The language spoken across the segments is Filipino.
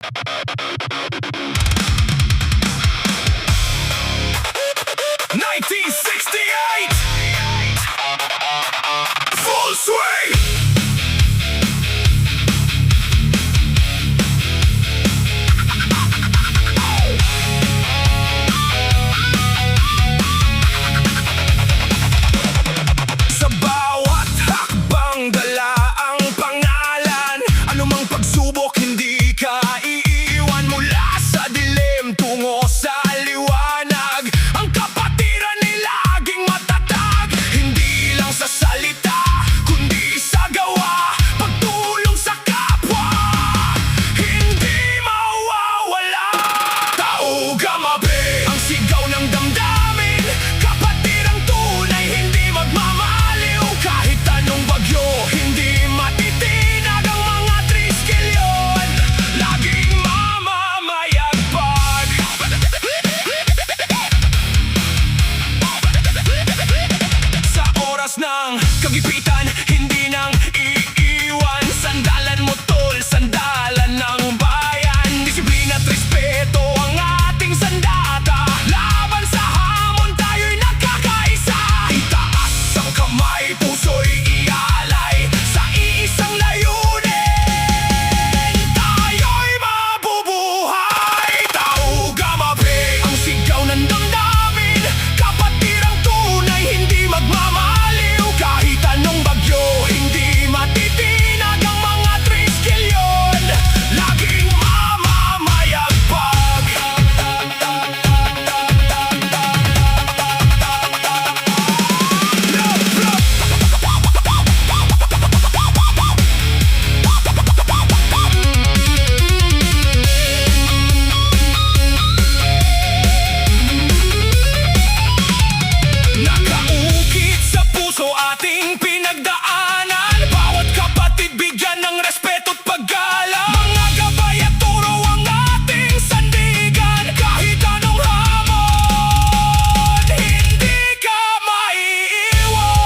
1968 Full swing. Sa bawat hakbang dala ang pangalan. Anumang pagsubok hindi ka iiwan. Mula sa dilim tungo sa liwanag. Ang kapatiran ay laging matatag. Hindi lang sa salita kundi sa gawa. Pagtulong sa kapwa hindi mawawala. Tauga-mabe ang sigaw ng damdamin. Kapatirang tunay hindi magmamaliw. Kahit anong bagyo hindi matitinag ang mga triskilyon. Laging mamamayagpag. Sa oras ng kagipitan hindi nang iiwan. Sandalan mo tol, sandalan ng bayan. Disiplina at respeto ang ating sandata. Laban sa hamon tayo'y nagkakaisa. Itaas ang kamay, puso'y ialay sa iisang layunin. Tayo'y mabubuhay. Tauga-mabe ang sigaw ng damdamin. Kapatirang tunay hindi magmamaliw. Kahit anong bagyo hindi matitinag ang mga triskilyon. Laging mamamayagpag. Nakaukit sa puso ating pinagdaanan. Bawat kapatid bigyan ng respeto at paggalang. Mga gabay at turo ang ating sandigan. Kahit anong hamon, hindi ka maiiwan.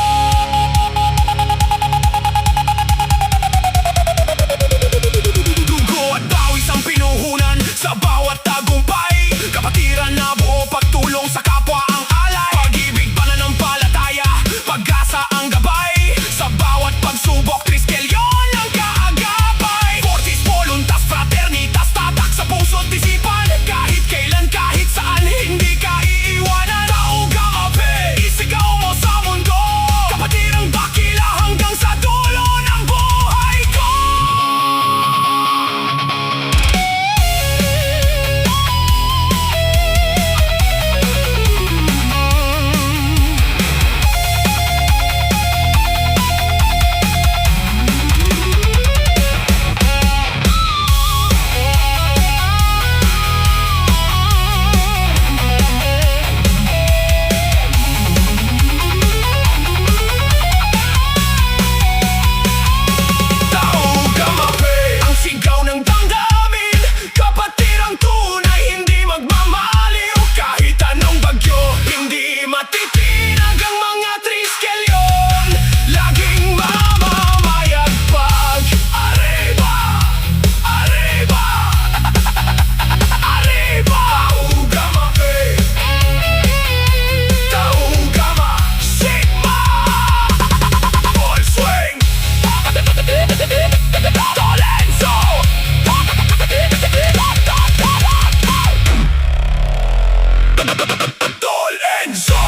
Dugo at bawis ang pinuhunan sa bawat tagumpay. Kapatiran na buo pagtulong sa kapwa ang alay. Pag-ibig, pananampalataya, pag-asa ang gabay. Sa bawat pagsubok, triskilyon ang kaagapay. Fortis, voluntas, fraternitas, tatak sa puso't isipan. Kahit kailan, kahit saan, hindi ka iiwanan. Tauga-mabe, isigaw mo sa mundo. Kapatirang dakila hanggang sa dulo ng buhay ko. Tauga-mabe ang sigaw ng damdamin. Kapatirang tunay hindi magmamaliw. Kahit anong bagyo hindi matitinag ang mga triskilyon. Laging mamamayagpag. Arriba, arriba, arriba. Tauga-mabe, Tauga-ma, Sigma, full swing. Tolenzo. Tolenzo.